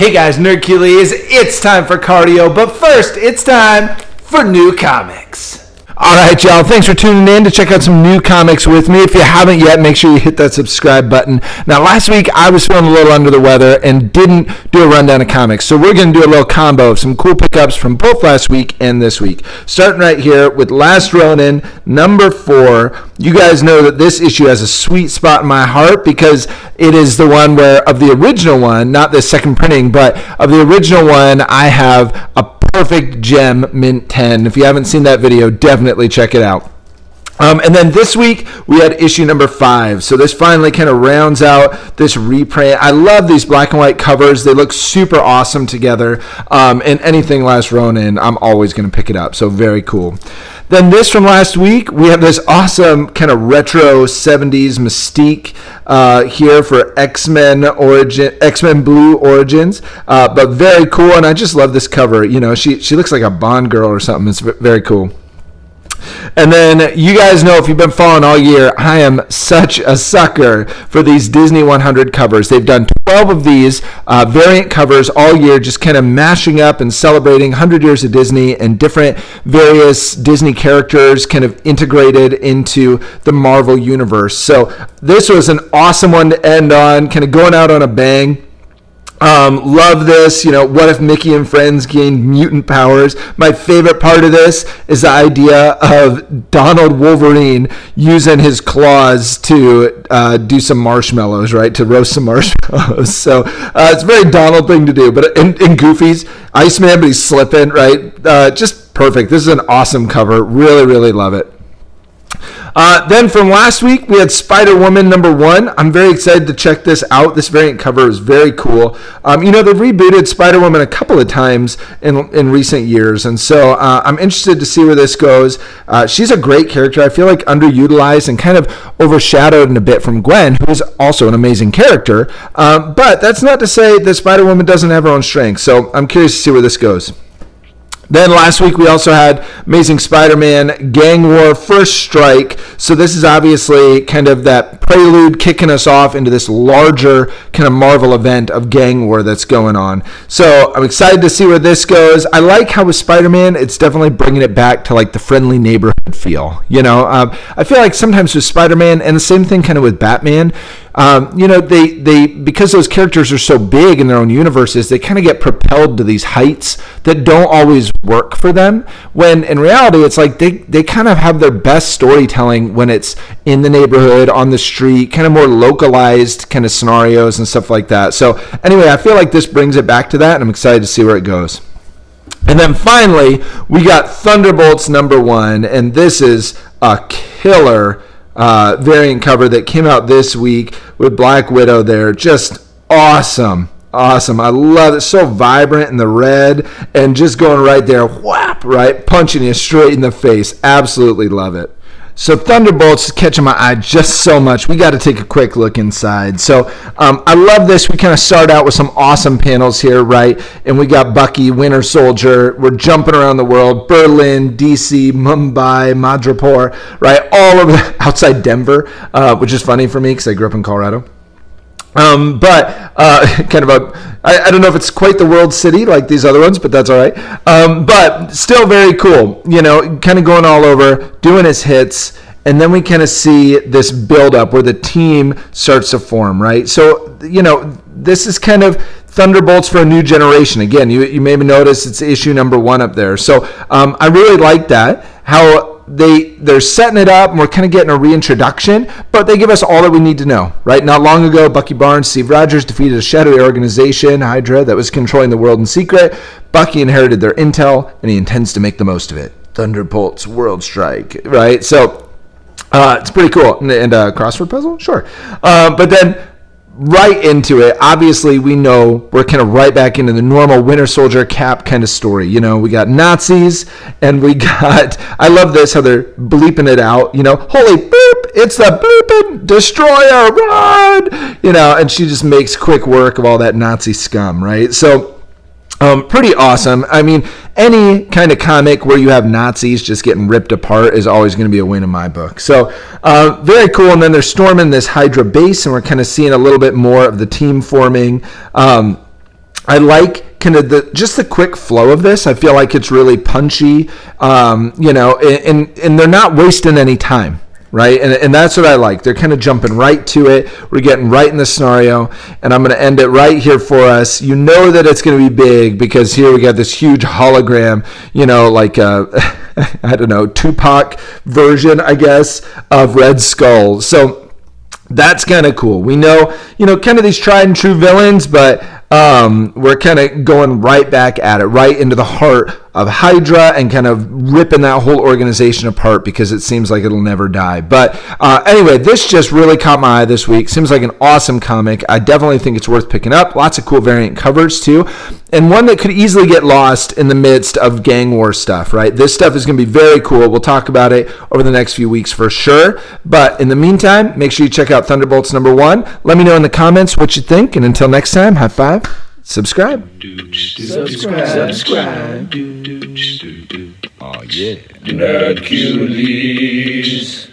Hey guys, Nerd Culies, it's time for cardio, but first, it's time for new comics. All right, y'all, thanks for tuning in to check out some new comics with me. If you haven't yet, make sure you hit that subscribe button. Now, last week, I was feeling a little under the weather and didn't do a rundown of comics, so we're going to do a little combo of some cool pickups from both last week and this week. Starting right here with Last Ronin, number 4. You guys know that this issue has a sweet spot in my heart because it is the one where, of the original one, not the second printing, but of the original one, I have a perfect gem mint 10. If you haven't seen that video, definitely check it out. And then this week, we had issue number 5. So this finally kind of rounds out this reprint. I love these black and white covers. They look super awesome together. And anything Last Ronin, I'm always going to pick it up. So very cool. Then this from last week, we have this awesome kind of retro 70s mystique here for X-Men Blue Origins. But very cool, and I just love this cover. You know, she looks like a Bond girl or something. It's very cool. And then you guys know, if you've been following all year, I am such a sucker for these Disney 100 covers. They've done 12 of these variant covers all year, just kind of mashing up and celebrating 100 years of Disney and different various Disney characters kind of integrated into the Marvel universe. So this was an awesome one to end on, kind of going out on a bang. Love this. You know, what if Mickey and friends gained mutant powers? My favorite part of this is the idea of Donald Wolverine using his claws to do some marshmallows, right? To roast some marshmallows. So it's a very Donald thing to do. But in Goofy's, Iceman, but he's slipping, right? Just perfect. This is an awesome cover. Really, really love it. Then from last week, we had Spider-Woman number 1. I'm very excited to check this out. This variant cover is very cool. You know, they've rebooted Spider-Woman a couple of times in recent years, and so I'm interested to see where this goes. She's a great character. I feel like underutilized and kind of overshadowed in a bit from Gwen, who is also an amazing character. But that's not to say that Spider-Woman doesn't have her own strengths, so I'm curious to see where this goes. Then last week we also had Amazing Spider-Man Gang War First Strike. So this is obviously kind of that prelude kicking us off into this larger kind of Marvel event of Gang War that's going on. So I'm excited to see where this goes. I like how with Spider-Man, it's definitely bringing it back to like the friendly neighborhood feel. You know, I feel like sometimes with Spider-Man, and the same thing kind of with Batman, you know, they because those characters are so big in their own universes, they kind of get propelled to these heights that don't always work for them, when in reality it's like they kind of have their best storytelling when it's in the neighborhood, on the street, kind of more localized kind of scenarios and stuff like that. So anyway, I feel like this brings it back to that, and I'm excited to see where it goes. And then finally, we got Thunderbolts number 1, and this is a killer variant cover that came out this week with Black Widow there. Just awesome. Awesome. I love it. So vibrant in the red and just going right there, whap, right? Punching you straight in the face. Absolutely love it. So Thunderbolts is catching my eye just so much. We got to take a quick look inside. So I love this. We kind of start out with some awesome panels here, right? And we got Bucky, Winter Soldier. We're jumping around the world. Berlin, DC, Mumbai, Madripoor, right? All over outside Denver, which is funny for me because I grew up in Colorado. But kind of I don't know if it's quite the world city like these other ones, but that's all right. But still very cool, you know, kind of going all over, doing his hits. And then we kind of see this build up where the team starts to form, right? So, you know, this is kind of Thunderbolts for a new generation. Again, you maybe notice it's issue number 1 up there. So I really like that, how they're setting it up, and we're kind of getting a reintroduction, but they give us all that we need to know, right? Not long ago, Bucky Barnes, Steve Rogers defeated a shadowy organization, Hydra, that was controlling the world in secret. Bucky inherited their intel, and he intends to make the most of it. Thunderbolts World Strike, right? So it's pretty cool. And crossword puzzle? Sure. But then right into it, obviously we know we're kind of right back into the normal Winter Soldier Cap kind of story. You know, we got Nazis, and we got, I love this, how they're bleeping it out, you know, holy boop, it's the blooping destroyer, run, you know, and she just makes quick work of all that Nazi scum, right? So pretty awesome. I mean, any kind of comic where you have Nazis just getting ripped apart is always going to be a win in my book. So very cool. And then they're storming this Hydra base, and we're kind of seeing a little bit more of the team forming. I like kind of the quick flow of this. I feel like it's really punchy, and they're not wasting any time. Right, and that's what I like. They're kind of jumping right to it. We're getting right in the scenario, and I'm going to end it right here for us. You know that it's going to be big because here we got this huge hologram, like I don't know, Tupac version, I guess, of Red Skull. So that's kind of cool. We know, kind of these tried and true villains, but we're kind of going right back at it, right into the heart of Hydra and kind of ripping that whole organization apart because it seems like it'll never die. But anyway, this just really caught my eye this week. Seems like an awesome comic. I definitely think it's worth picking up. Lots of cool variant covers too. And one that could easily get lost in the midst of gang war stuff, right? This stuff is going to be very cool. We'll talk about it over the next few weeks for sure. But in the meantime, make sure you check out Thunderbolts #1. Let me know in the comments what you think. And until next time, high five. Subscribe. Subscribe. Oh, yeah. Nerd Cuties.